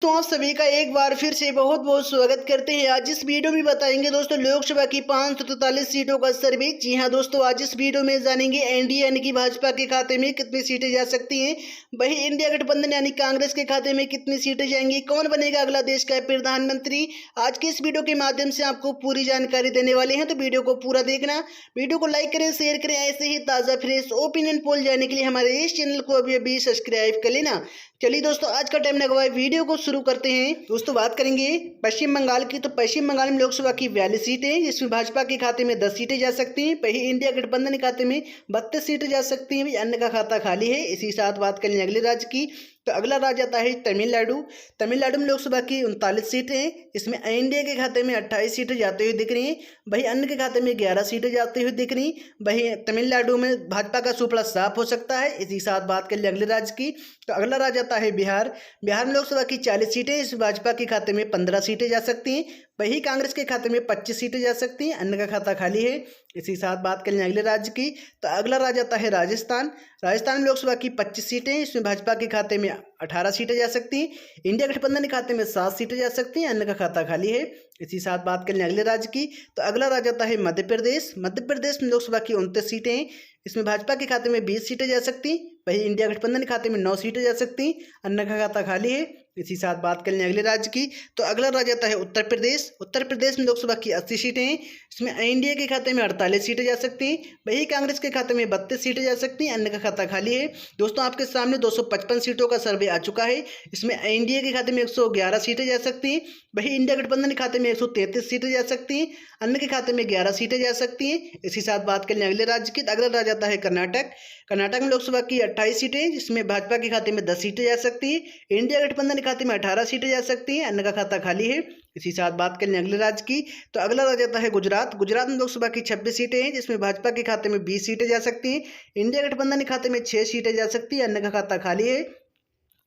तो आप सभी का एक बार फिर से बहुत बहुत स्वागत करते हैं। आज इस वीडियो में बताएंगे दोस्तों लोकसभा की 543 सीटों का सर्वे। जी हां दोस्तों, आज इस वीडियो में जानेंगे एनडीए यानी कि भाजपा के खाते में कितनी सीटें जा सकती हैं, वही इंडिया गठबंधन यानी कांग्रेस के खाते में कितनी सीटें जाएंगी, कौन बनेगा अगला देश का प्रधानमंत्री। आज के इस वीडियो के माध्यम से आपको पूरी जानकारी देने वाले हैं, तो वीडियो को पूरा देखना। वीडियो को लाइक करें, शेयर करें। ऐसे ही ताज़ा फ्रेश ओपिनियन पोल जानने के लिए हमारे इस चैनल को अभी अभी सब्सक्राइब कर लेना। चलिए दोस्तों, आज का टाइम लगा हुआ है, वीडियो को शुरू करते हैं। दोस्तों बात करेंगे पश्चिम बंगाल की, तो पश्चिम बंगाल में लोकसभा की 42 सीटें, जिसमें भाजपा के खाते में 10 सीटें जा सकती हैं, वही इंडिया गठबंधन के खाते में 32 सीटें जा सकती हैं, अन्य का खाता खाली है। इसी साथ बात करें अगले राज्य की, तो अगला राज्य आता है तमिलनाडु। तमिलनाडु में लोकसभा की 39 सीटें हैं, इसमें एनडीए के खाते में 28 सीटें जाते हुए दिख रही हैं, वही अन्य के खाते में 11 सीटें जाती हुई दिख रही। वही तमिलनाडु में भाजपा का सुपड़ा साफ हो सकता है। इसी साथ बात कर ले अगले राज्य की, तो अगला राज्य आता है बिहार। बिहार में लोकसभा की 40 सीटें, इस भाजपा के खाते में 15 सीटें जा सकती हैं, वही कांग्रेस के खाते में 25 सीटें जा सकती हैं, अन्य का खाता खाली है। इसी साथ बात कर लें अगले राज्य की, तो अगला राज्य आता है राजस्थान। राजस्थान में लोकसभा की 25 सीटें, इसमें भाजपा के खाते में 18 सीटें जा सकती हैं, इंडिया गठबंधन के खाते में 7 सीटें जा सकती हैं, अन्य का खाता खाली है। इसी साथ बात कर लें अगले राज्य की, तो अगला राज्य आता है मध्य प्रदेश। मध्य प्रदेश में लोकसभा की 29 सीटें हैं, इसमें भाजपा के खाते में 20 सीटें जा सकती, वही इंडिया गठबंधन के खाते में 9 सीटें जा सकती, अन्य का खाता खाली है। इसी साथ बात कर लें अगले राज्य की, तो अगला राज्य आता है उत्तर प्रदेश। उत्तर प्रदेश में लोकसभा की 80 सीटें हैं, इसमें एनडीए के खाते में 48 सीटें जा सकती हैं, वही कांग्रेस के खाते में 32 सीटें जा सकती हैं, अन्य का खाता खाली है। दोस्तों आपके सामने 255 सीटों का सर्वे आ चुका है, इसमें एनडीए के खाते में 111 सीटें जा सकती हैं, वही इंडिया गठबंधन के खाते में 133 सीटें जा सकती हैं, अन्य के खाते में 11 सीटें जा सकती हैं। इसी साथ बात कर लें अगले राज्य की, तो अगला राज्य आता है कर्नाटक। कर्नाटक में लोकसभा की 28 सीटें, जिसमें भाजपा के खाते में 10 सीटें जा सकती है, इंडिया गठबंधन के खाते में 18 सीटें जा सकती हैं, अन्य का खाता खाली है। इसी साथ बात कर लें अगले राज्य की, तो अगला राज्य आता है गुजरात। गुजरात में लोकसभा की 26 सीटें हैं, जिसमें भाजपा के खाते में 20 सीटें जा सकती हैं, इंडिया गठबंधन के खाते में 6 सीटें जा सकती है, अन्य का खाता खाली है।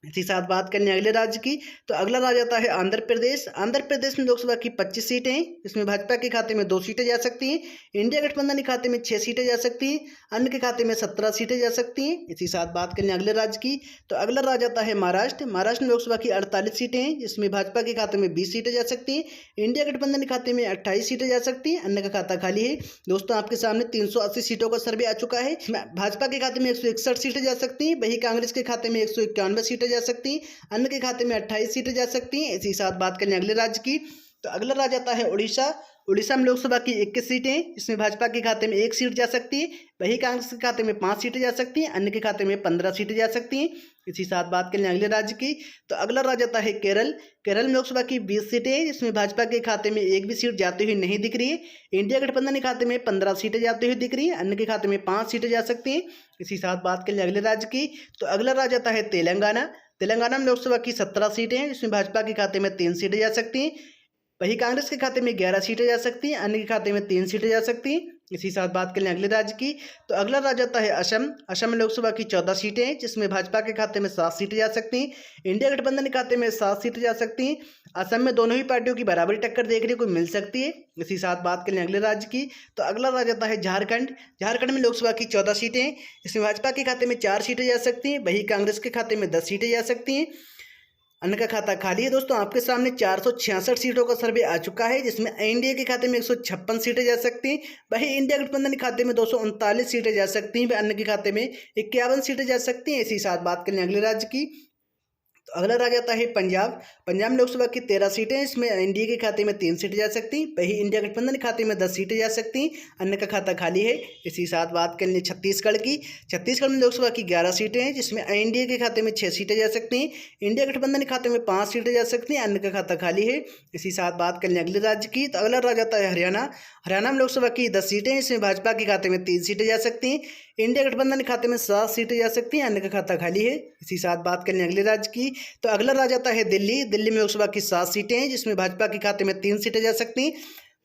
इसी साथ बात करने अगले राज्य की, तो अगला राज्य आता है आंध्र प्रदेश। आंध्र प्रदेश में लोकसभा की 25 सीटें हैं, इसमें भाजपा के खाते में 2 सीटें जा सकती हैं, इंडिया गठबंधन के खाते में 6 सीटें जा सकती हैं, अन्य के खाते में 17 सीटें जा सकती हैं। इसी साथ बात करने अगले राज्य की, तो अगला राज्य आता है महाराष्ट्र। महाराष्ट्र में लोकसभा की 48 सीटें हैं, जिसमें भाजपा के खाते में 20 सीटें जा सकती हैं, इंडिया गठबंधन के खाते में 28 सीटें जा सकती हैं, अन्य का खाता खाली है। दोस्तों आपके सामने 380 सीटों का सर्वे आ चुका है, भाजपा के खाते में 161 सीटें जा सकती हैं, वही कांग्रेस के खाते में 191 सीटें जा सकती हैं, अन्य के खाते में 28 सीटें जा सकती हैं। इसी साथ बात करें अगले राज्य की, तो अगला राज्य आता है उड़ीसा। उड़ीसा में लोकसभा की 21 सीटें, इसमें भाजपा के खाते में 1 सीट जा सकती है, वही कांग्रेस के खाते में 5 सीटें जा सकती हैं, अन्य के खाते में 15 सीटें जा सकती हैं। इसी साथ बात करें अगले राज्य की, तो अगला राज्य आता है केरल। केरल में लोकसभा की 20 सीटें, इसमें भाजपा के खाते में 1 भी सीट जाती हुई नहीं दिख रही है, इंडिया गठबंधन के खाते में 15 सीटें जाती हुई दिख रही है, अन्य के खाते में 5 सीटें जा सकती हैं। इसी साथ बात करें अगले राज्य की, तो अगला राज्य आता है तेलंगाना। तेलंगाना में लोकसभा की 17 सीटें हैं, इसमें भाजपा के खाते में 3 सीटें जा सकती हैं, वही कांग्रेस के खाते में 11 सीटें जा सकती हैं, अन्य के खाते में 3 सीटें जा सकती हैं। इसी साथ बात करें अगले राज्य की, तो अगला राज्य आता है असम। असम में लोकसभा की 14 सीटें हैं, जिसमें भाजपा के खाते में 7 सीटें जा सकती हैं, इंडिया गठबंधन के खाते में 7 सीटें जा सकती हैं। असम में दोनों ही पार्टियों की बराबरी टक्कर देखने को मिल सकती है। इसी साथ बात करें अगले राज्य की, तो अगला राज्य आता है झारखंड। झारखंड में लोकसभा की 14 सीटें हैं, इसमें भाजपा के खाते में 4 सीटें जा सकती हैं, वही कांग्रेस के खाते में 10 सीटें जा सकती हैं, अन्य का खाता खाली है। दोस्तों आपके सामने 466 सीटों का सर्वे आ चुका है, जिसमें एनडीए के खाते में 156 सीटें जा सकती हैं, वही इंडिया गठबंधन के खाते में 239 सीटें जा सकती हैं, वह अन्य के खाते में 51 सीटें जा सकती हैं। इसी साथ बात करें अगले राज्य की, तो अगला राज्य आता है पंजाब। पंजाब में लोकसभा की 13 सीटें, इसमें एनडीए के खाते में 3 सीटें जा सकती, वही इंडिया गठबंधन के खाते में 10 सीटें जा सकती, अन्य का खाता खाली है। इसी साथ बात कर लें छत्तीसगढ़ की। छत्तीसगढ़ में लोकसभा की 11 सीटें हैं, जिसमें एनडीए के खाते में 6 सीटें जा सकती, इंडिया गठबंधन के खाते में 5 सीटें जा सकती हैं, अन्य का खाता खाली है। इसी साथ बात कर लें अगले राज्य की, तो अगला राज्य आता है हरियाणा। हरियाणा में लोकसभा की 10 सीटें, इसमें भाजपा के खाते में 3 सीटें जा सकती, इंडिया गठबंधन के खाते में 7 सीटें जा सकती हैं, अन्य का खाता खाली है। इसी साथ बात कर लें अगले राज्य की, तो अगला राज्य आता है दिल्ली। दिल्ली में लोकसभा की 7 सीटें हैं, जिसमें भाजपा के खाते में 3 सीटें जा सकती,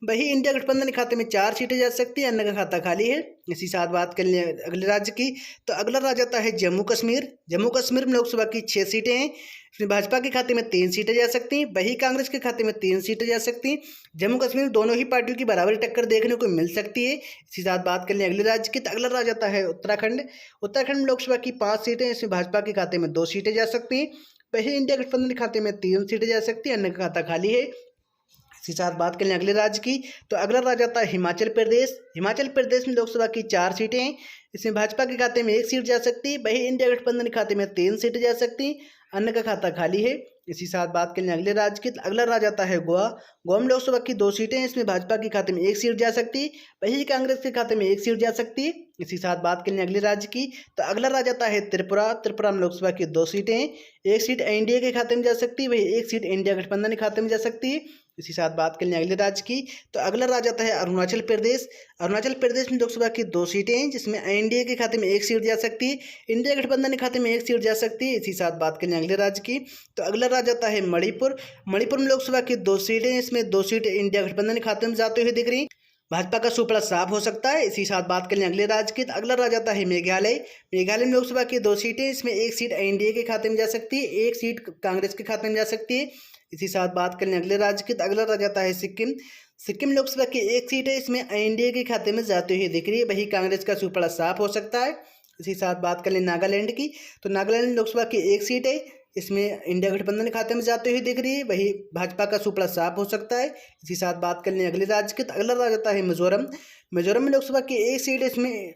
वही इंडिया गठबंधन के खाते में 4 सीटें जा सकती है, अन्य का खाता खाली है। इसी साथ बात कर लें अगले राज्य की, तो अगला राज्य आता है जम्मू कश्मीर। जम्मू कश्मीर में लोकसभा की 6 सीटें हैं, इसमें भाजपा के खाते में 3 सीटें जा सकती, वही कांग्रेस के खाते में 3 सीटें जा सकती। जम्मू कश्मीर में दोनों ही पार्टियों की बराबरी टक्कर देखने को मिल सकती है। इसी साथ बात कर लें अगले राज्य की, तो अगला राज्य आता है उत्तराखंड। उत्तराखंड में लोकसभा की 5 सीटें, इसमें भाजपा के खाते में 2 सीटें जा सकती, वही इंडिया गठबंधन के खाते में 3 सीटें जा सकती है, अन्य का खाता खाली है। इसी साथ बात करें अगले राज्य की, तो अगला राज्य आता है हिमाचल प्रदेश। हिमाचल प्रदेश में लोकसभा की 4 सीटें हैं। इसमें भाजपा के खाते में 1 सीट जा सकती है, वही इंडिया गठबंधन के खाते में 3 सीटें जा सकती, अन्य का खाता खाली है। इसी साथ बात करें अगले राज्य की, तो अगला राज्य आता है गोवा। गोवा में लोकसभा की 2 सीटें हैं। इसमें भाजपा के खाते में 1 सीट जा सकती है, वही कांग्रेस के खाते में 1 सीट जा सकती है। इसी साथ बात करें अगले राज्य की, तो अगला राज्य आता है त्रिपुरा। त्रिपुरा में लोकसभा की 2 सीटें हैं। 1 सीट एनडीए के खाते में जा सकती है, वही 1 सीट इंडिया गठबंधन के खाते में जा सकती है। इसी साथ बात करें अगले राज्य की, तो अगला राज्य आता है अरुणाचल प्रदेश। अरुणाचल प्रदेश में लोकसभा की 2 सीटें हैं, जिसमें एनडीए के खाते में 1 सीट जा सकती है, इंडिया गठबंधन के खाते में 1 सीट जा सकती है। इसी साथ बात करें अगले राज्य की, तो अगला राज्य आता है मणिपुर। मणिपुर में लोकसभा की 2 सीटें हैं। इसमें 2 सीटें इंडिया गठबंधन के खाते में जाते हुए दिख रही, भाजपा का सुपड़ा साफ हो सकता है। इसी साथ बात करें अगले राज्य की, तो अगला राज्य आता है मेघालय। मेघालय में लोकसभा की 2 सीटें, इसमें 1 सीट एनडीए के खाते में जा सकती है, 1 सीट कांग्रेस के खाते में जा सकती है। इसी साथ बात करें अगले राज्य की, तो अगला राज्य आता है सिक्किम। सिक्किम लोकसभा की 1 सीट है, इसमें एनडीए के खाते में जाते हुए दिख रही है, वही कांग्रेस का सुपड़ा साफ हो सकता है। इसी साथ बात करें नागालैंड की, तो नागालैंड लोकसभा की 1 सीट है, इसमें इंडिया गठबंधन के खाते में जाते हुए दिख रही है, वही भाजपा का सुपड़ा साफ हो सकता है। इसी साथ बात कर लें अगले राज्य की, तो अगला राज्य आता है मिजोरम। मिजोरम में लोकसभा की 1 सीट इसमें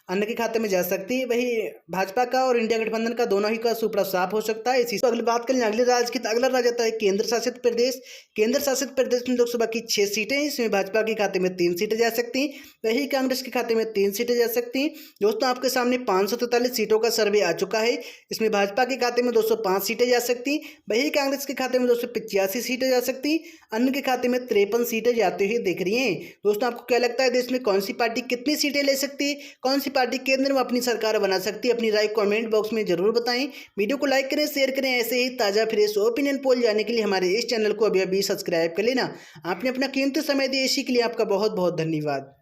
अन्य के खाते में जा सकती है, वही भाजपा का और इंडिया गठबंधन का दोनों ही का सुपड़ा साफ हो सकता है। इसी तो अगली बात करें अगले राज्य की, तो अगला राज्य आता है केंद्र शासित प्रदेश। केंद्र शासित प्रदेश में लोकसभा की 6 सीटें, इसमें भाजपा के खाते में 3 सीटें जा सकती हैं, वही कांग्रेस के खाते में 3 सीटें जा सकती हैं। दोस्तों आपके सामने 543 सीटों का सर्वे आ चुका है। इसमें भाजपा के खाते में 205 सीटें जा सकती, वही कांग्रेस के खाते में 285 सीटें जा सकती, अन्य के खाते में 53 सीटें जाते हुए दिख रही हैं। दोस्तों आपको क्या लगता है देश में कौन सी पार्टी कितनी सीटें ले सकती है, कौन सी पार्टी केंद्र में अपनी सरकार बना सकती है? अपनी राय कमेंट बॉक्स में जरूर बताएं। वीडियो को लाइक करें, शेयर करें। ऐसे ही ताज़ा फ्रेश ओपिनियन पोल जाने के लिए हमारे इस चैनल को अभी सब्सक्राइब कर लेना। आपने अपना कीमती समय दिया, इसी के लिए आपका बहुत बहुत धन्यवाद।